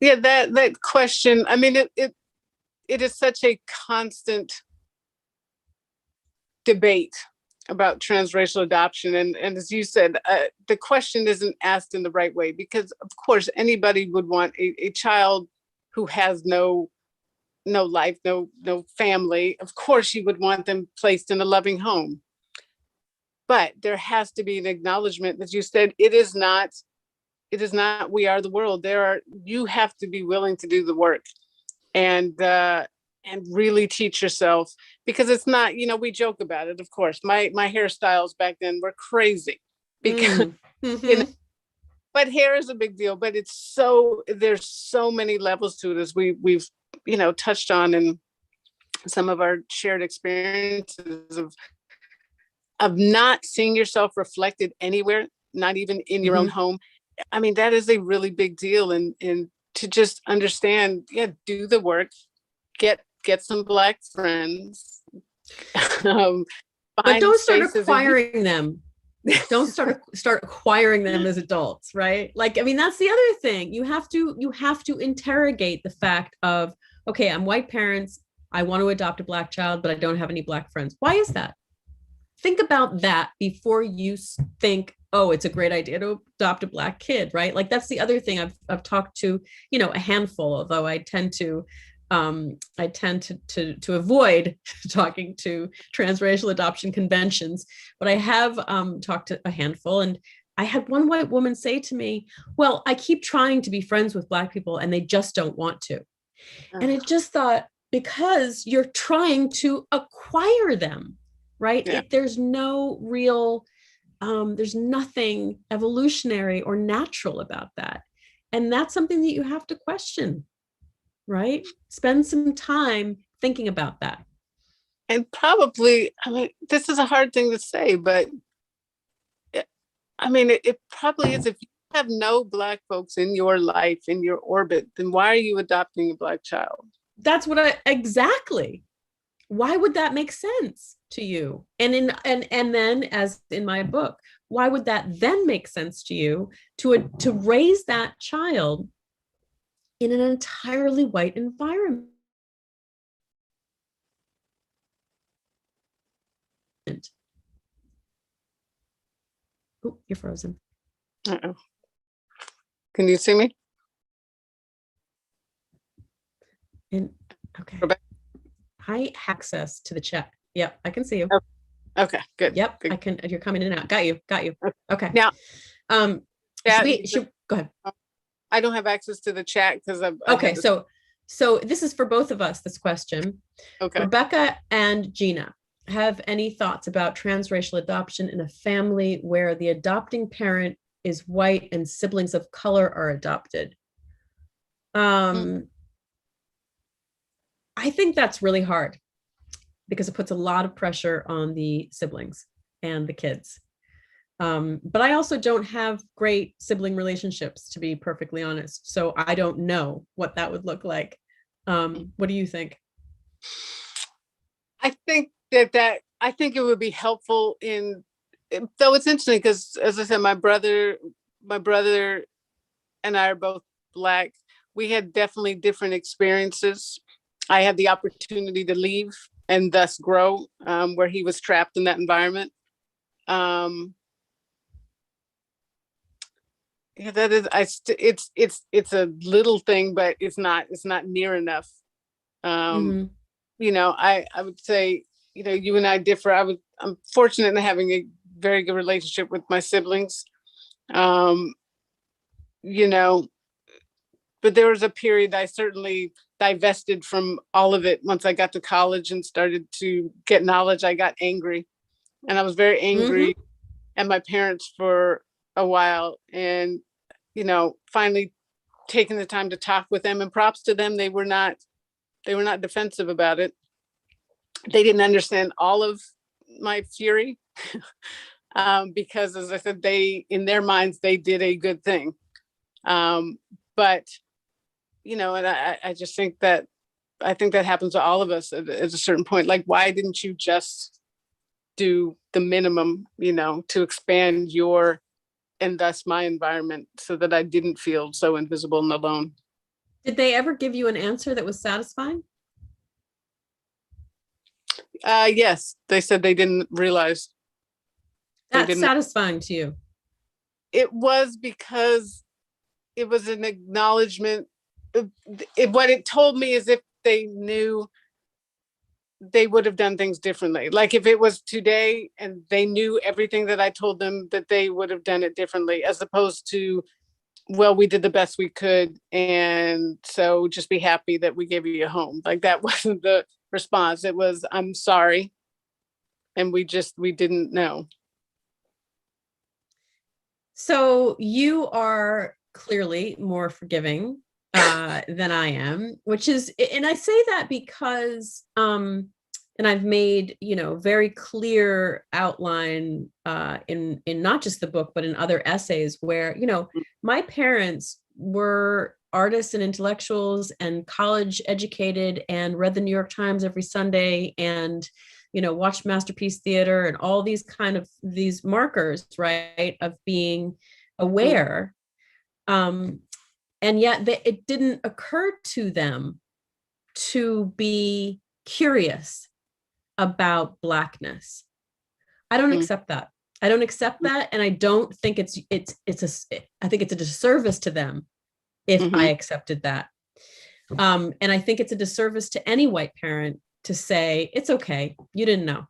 Yeah, that question, I mean, it is such a constant debate about transracial adoption. And as you said, the question isn't asked in the right way, because of course anybody would want a child who has no life, no family. Of course you would want them placed in a loving home. But there has to be an acknowledgement, as you said, it is not we are the world. You have to be willing to do the work and really teach yourself, because it's not, we joke about it. Of course, my hairstyles back then were crazy because, but hair is a big deal, but there's so many levels to it, as we've touched on in some of our shared experiences of not seeing yourself reflected anywhere, not even in your own home. I mean, that is a really big deal. And to just understand, do the work, get some Black friends. But don't start acquiring them. Don't start acquiring them as adults, right? Like, I mean, that's the other thing. You have to interrogate the fact of, okay, I'm white parents. I want to adopt a Black child, but I don't have any Black friends. Why is that? Think about that before you think, oh, it's a great idea to adopt a Black kid, right? Like, that's the other thing. I've talked to, a handful, although I tend to avoid talking to transracial adoption conventions, but I have talked to a handful. And I had one white woman say to me, well, I keep trying to be friends with Black people and they just don't want to. And I just thought, because you're trying to acquire them, right? Yeah. There's no real, there's nothing evolutionary or natural about that. And that's something that you have to question, right? Spend some time thinking about that. And probably, I mean, this is a hard thing to say, but it probably is. If you have no Black folks in your life, in your orbit, then why are you adopting a Black child? That's what exactly. Why would that make sense to you? And then, as in my book, why would that then make sense to you to raise that child in an entirely white environment? Oh, you're frozen. Uh-oh. Can you see me? And okay. Rebecca? I access to the chat. Yep, I can see you. Okay, good. Yep, good. I can. You're coming in and out. Got you. Okay. Now, go ahead. I don't have access to the chat because okay. So this is for both of us. This question. Okay. Rebecca and Gina have any thoughts about transracial adoption in a family where the adopting parent is white and siblings of color are adopted? I think that's really hard because it puts a lot of pressure on the siblings and the kids. But I also don't have great sibling relationships, to be perfectly honest. So I don't know what that would look like. What do you think? I think I think it would be helpful though it's interesting because, as I said, my brother and I are both Black. We had definitely different experiences. I had the opportunity to leave and thus grow, where he was trapped in that environment. Yeah, that is. It's a little thing, but it's not near enough. I would say, you and I differ. I'm fortunate in having a very good relationship with my siblings. But there was a period I certainly divested from all of it. Once I got to college and started to get knowledge, I got angry, and I was very angry at my parents for a while. And finally taking the time to talk with them, and props to them, they were not defensive about it. They didn't understand all of my fury, because, as I said, in their minds, they did a good thing. But and I just think that I think that happens to all of us at a certain point. Like, why didn't you just do the minimum, to expand your and thus my environment so that I didn't feel so invisible and alone? Did they ever give you an answer that was satisfying? Yes, they said they didn't realize. That's satisfying to you. It was because it was an acknowledgement. What it told me is if they knew, they would have done things differently. Like if it was today and they knew everything that I told them, that they would have done it differently, as opposed to, well, we did the best we could, and so just be happy that we gave you a home. Like that wasn't the response. It was, I'm sorry, and we didn't know. So you are clearly more forgiving than I am, which is, and I say that because, and I've made, very clear outline in not just the book, but in other essays where, my parents were artists and intellectuals and college educated and read the New York Times every Sunday and, watched Masterpiece Theater and all these kind of these markers, right, of being aware. And yet it didn't occur to them to be curious about Blackness. I don't accept that. I don't accept that. And I don't think I think it's a disservice to them if I accepted that. And I think it's a disservice to any white parent to say, it's okay, you didn't know.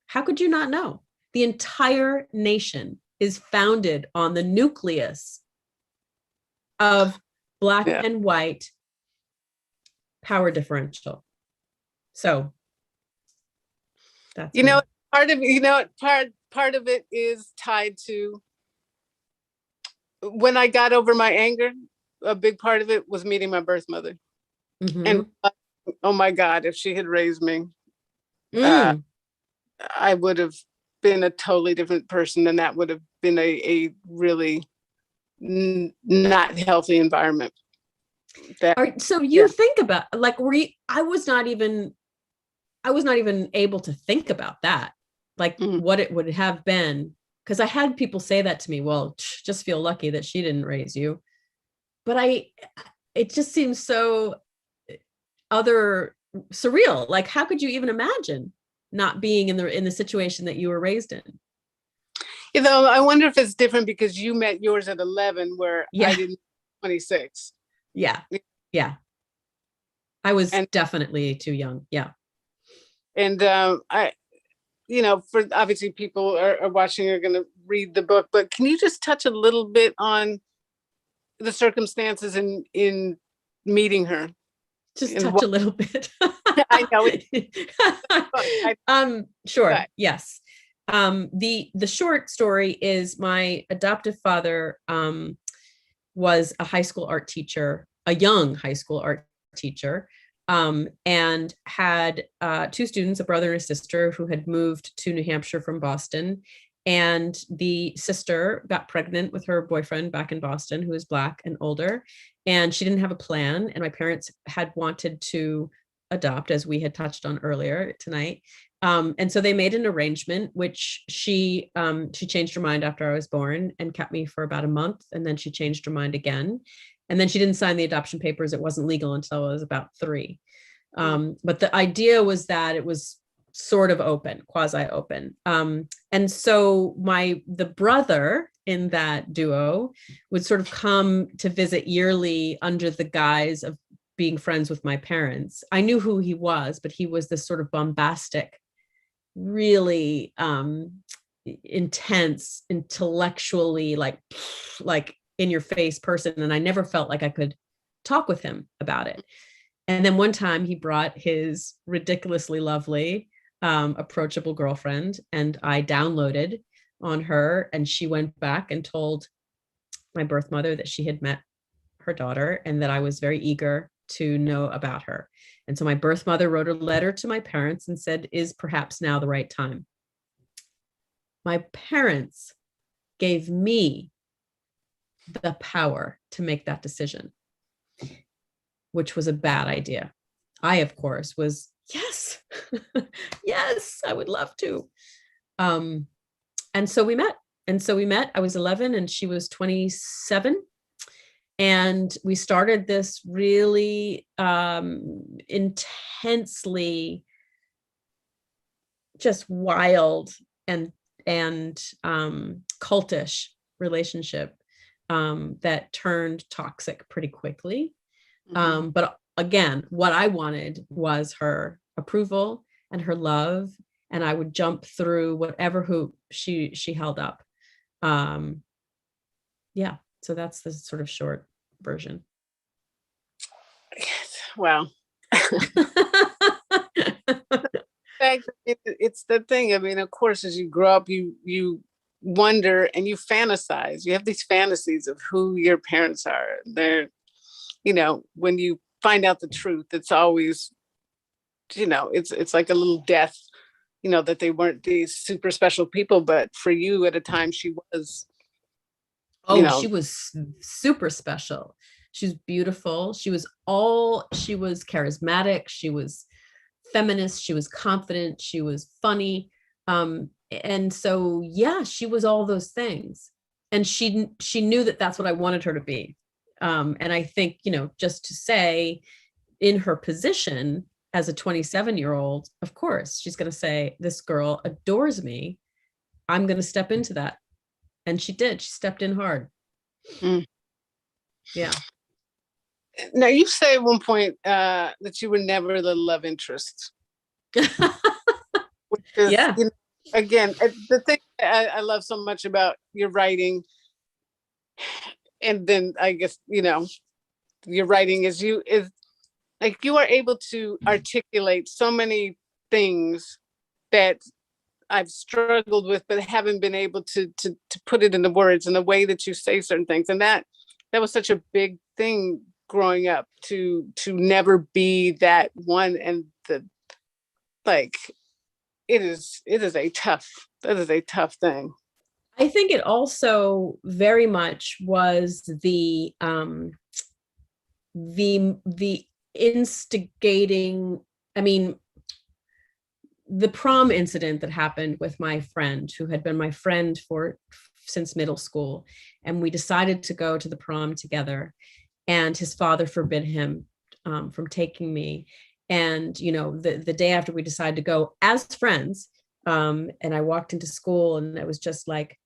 How could you not know? The entire nation is founded on the nucleus of Black and white power differential. So that's part of it is tied to when I got over my anger. A big part of it was meeting my birth mother. And oh my God, if she had raised me, I would have been a totally different person, and that would have been a really not healthy environment. So you think about, like, I was not even able to think about that, like what it would have been, because I had people say that to me, well, just feel lucky that she didn't raise you. But it just seems so surreal. Like, how could you even imagine not being in the situation that you were raised in? I wonder if it's different because you met yours at 11, where I didn't 26. Yeah. I was definitely too young. Yeah. And I, for obviously people are watching, are going to read the book, but can you just touch a little bit on the circumstances in meeting her? Just touch a little bit. I know. Sure. Right. Yes. The short story is my adoptive father was a high school art teacher, a young high school art teacher, and had two students, a brother and a sister, who had moved to New Hampshire from Boston. And the sister got pregnant with her boyfriend back in Boston, who was Black and older, and she didn't have a plan. And my parents had wanted to adopt, as we had touched on earlier tonight. And so they made an arrangement, which she changed her mind after I was born and kept me for about a month. And then she changed her mind again. And then she didn't sign the adoption papers. It wasn't legal until I was about 3. But the idea was that it was sort of open, quasi-open. And so the brother in that duo would sort of come to visit yearly under the guise of being friends with my parents. I knew who he was, but he was this sort of bombastic, really intense, intellectually like in your face person. And I never felt like I could talk with him about it. And then one time he brought his ridiculously lovely, approachable girlfriend, and I downloaded on her, and she went back and told my birth mother that she had met her daughter and that I was very eager to know about her. And so my birth mother wrote a letter to my parents and said, is perhaps now the right time? My parents gave me the power to make that decision, which was a bad idea. I, of course, was yes, yes, I would love to. And so we met. I was 11 and she was 27. And we started this really intensely just wild and cultish relationship that turned toxic pretty quickly. But again, what I wanted was her approval and her love, and I would jump through whatever hoop she held up. Yeah, so that's the sort of short version. Wow. It's the thing. I mean, of course, as you grow up, you wonder and you fantasize. You have these fantasies of who your parents are. They're, when you find out the truth, it's always, it's like a little death, that they weren't these super special people. But for you at a time, she was. She was super special. She was beautiful. She was charismatic. She was feminist. She was confident. She was funny. And so, yeah, she was all those things. And she knew that that's what I wanted her to be. And I think, just to say, in her position as a 27-year-old, of course, she's going to say, this girl adores me. I'm going to step into that. And she did. She stepped in hard. Yeah. Now, you say at one point that you were never the love interest. Which is, Yeah. Again, the thing I love so much about your writing, and then I guess, your writing is like you are able to articulate so many things that I've struggled with, but haven't been able to put it into words in the way that you say certain things. And that was such a big thing growing up, to never be that one. And it is a tough thing. I think it also very much was the instigating, the prom incident that happened with my friend, who had been my friend since middle school. And we decided to go to the prom together, and his father forbid him from taking me. And, the day after we decided to go as friends, and I walked into school, and it was just like,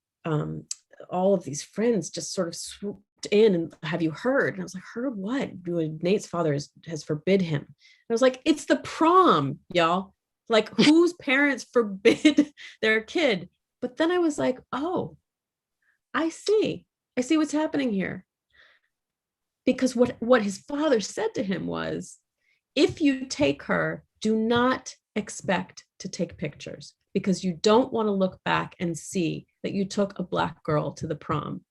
all of these friends just sort of swooped in and, have you heard? And I was like, heard what? Nate's father has forbid him. And I was like, it's the prom, y'all. Like, whose parents forbid their kid? But then I was like, oh, I see what's happening here. Because what his father said to him was, if you take her, do not expect to take pictures, because you don't want to look back and see that you took a Black girl to the prom.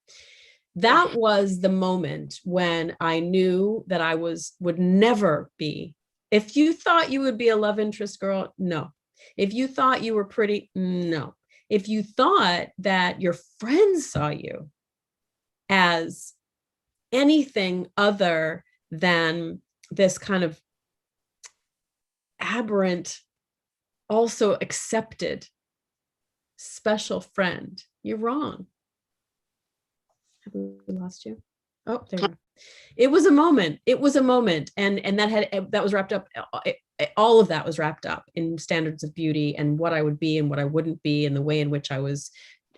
That was the moment when I knew that I would never be. If you thought you would be a love interest girl, no. If you thought you were pretty, no. If you thought that your friends saw you as anything other than this kind of aberrant, also accepted special friend, you're wrong. Have we lost you? Oh, there you go. It was a moment. And that was wrapped up. All of that was wrapped up in standards of beauty and what I would be and what I wouldn't be, and the way in which I was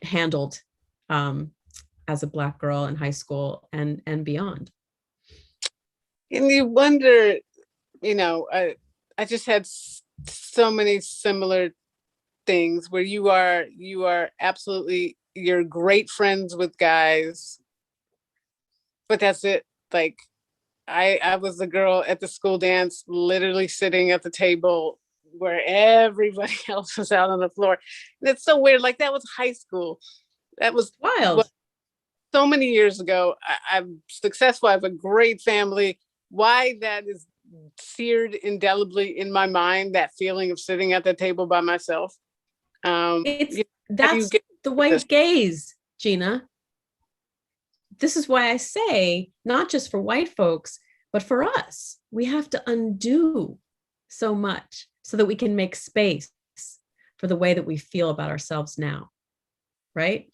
handled as a Black girl in high school and beyond. And you wonder, I just had so many similar things where you are absolutely, you're great friends with guys, but that's it. Like, I was the girl at the school dance, literally sitting at the table where everybody else was out on the floor. And it's so weird. Like, that was high school. That was wild. So many years ago. I'm successful. I have a great family. Why that is seared indelibly in my mind, that feeling of sitting at the table by myself. That's the white gaze, Gina. This is why I say, not just for white folks, but for us, we have to undo so much so that we can make space for the way that we feel about ourselves now, right?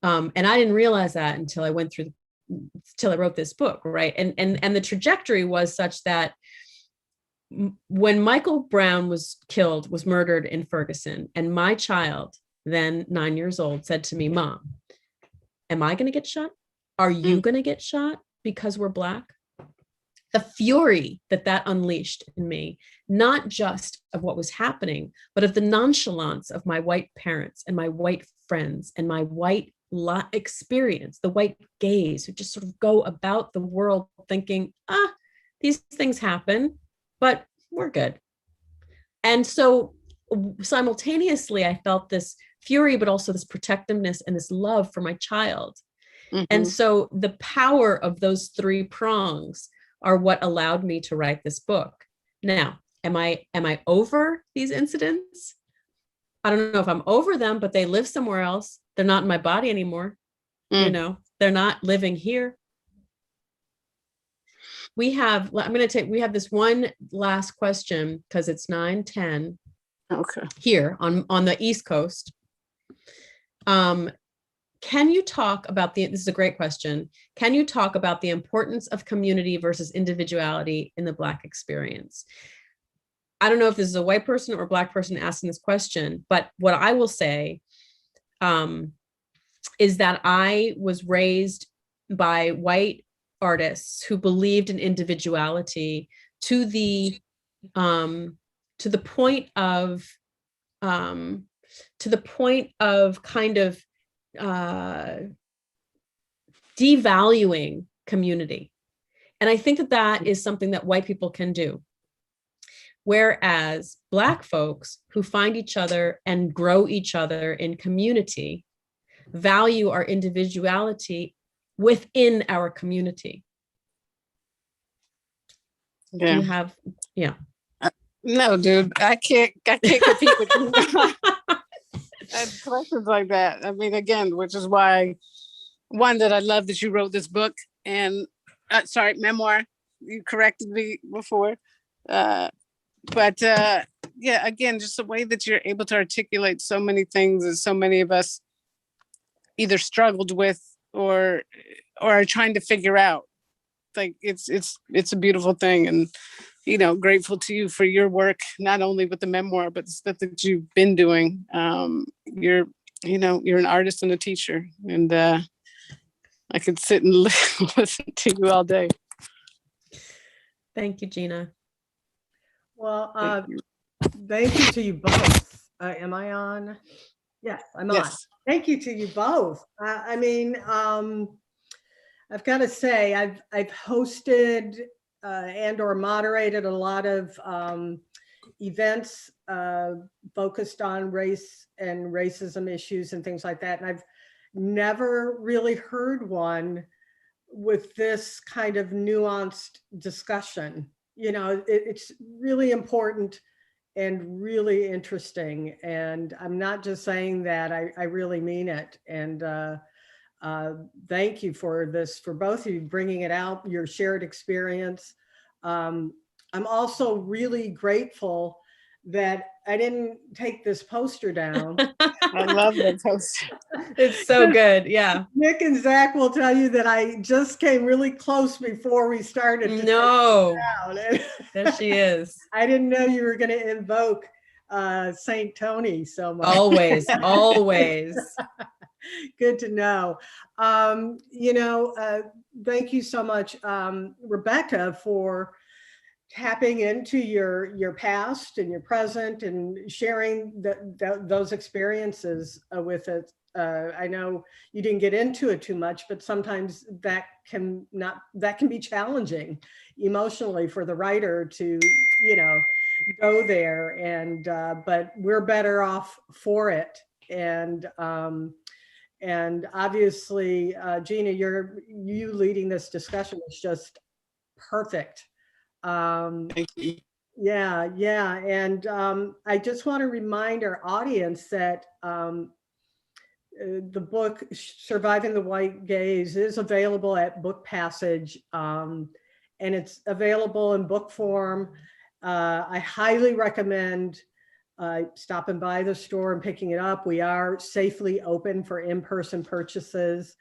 And I didn't realize that until I wrote this book, right? And the trajectory was such that when Michael Brown was murdered in Ferguson, and my child, then 9 years old, said to me, "Mom, am I going to get shot? Are you going to get shot because we're Black?" The fury that unleashed in me, not just of what was happening, but of the nonchalance of my white parents and my white friends and my white experience, the white gaze who just sort of go about the world thinking, these things happen, but we're good. And so simultaneously, I felt this fury, but also this protectiveness and this love for my child. Mm-hmm. And so the power of those three prongs are what allowed me to write this book. Now, am I over these incidents? I don't know if I'm over them, but they live somewhere else. They're not in my body anymore. You know, they're not living here. We have this one last question because it's 9:10. Okay. Here on the East Coast. Can you talk about this is a great question. Can you talk about the importance of community versus individuality in the Black experience? I don't know if this is a white person or a Black person asking this question, but what I will say is that I was raised by white artists who believed in individuality to the point of kind of devaluing community. And I think that is something that white people can do. Whereas Black folks who find each other and grow each other in community value our individuality within our community. Yeah. Do you have, yeah. No, dude, I can't compete with you. And questions like that. I mean, again, which is why, one, that I love that you wrote this book and, memoir. You corrected me before. Yeah, again, just the way that you're able to articulate so many things that so many of us either struggled with or are trying to figure out. Like it's a beautiful thing. And, you know, grateful to you for your work, not only with the memoir, but the stuff that you've been doing. You're an artist and a teacher, and I could sit and listen to you all day. Thank you, Gina. Well, thank you to you both. Am I on? Yes, I'm on. Yes. Thank you to you both. I mean, I've got to say, I've hosted and or moderated a lot of events focused on race and racism issues and things like that. And I've never really heard one with this kind of nuanced discussion. You know, it's really important and really interesting. And I'm not just saying that, I really mean it. And thank you for this, for both of you bringing it out, your shared experience. I'm also really grateful that I didn't take this poster down. I love that poster. It's so good. Yeah. Nick and Zach will tell you that I just came really close before we started. No, there she is. I didn't know you were going to invoke St. Tony so much. Always, always. Good to know. Thank you so much, Rebecca, for tapping into your past and your present and sharing those experiences with it. I know you didn't get into it too much, but sometimes that can be challenging emotionally for the writer to, go there. And but we're better off for it. And obviously, Gina, you leading this discussion is just perfect. Thank you. Yeah. And I just want to remind our audience that the book Surviving the White Gaze is available at Book Passage, and it's available in book form I highly recommend stopping by the store and picking it up. We are safely open for in-person purchases,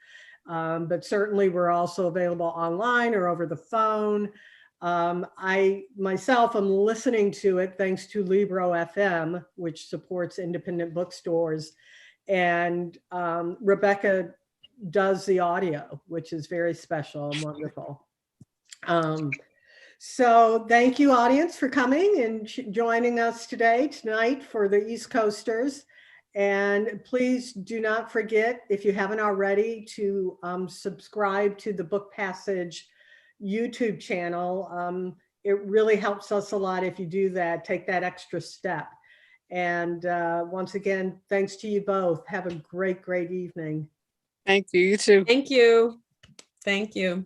but certainly we're also available online or over the phone. I myself am listening to it thanks to Libro FM, which supports independent bookstores. And Rebecca does the audio, which is very special and wonderful. So thank you, audience, for coming and joining us tonight for the East Coasters. And please do not forget, if you haven't already, to subscribe to the Book Passage YouTube channel. It really helps us a lot if you do that, take that extra step. And once again, thanks to you both. Have a great, great evening. Thank you. You too. Thank you. Thank you.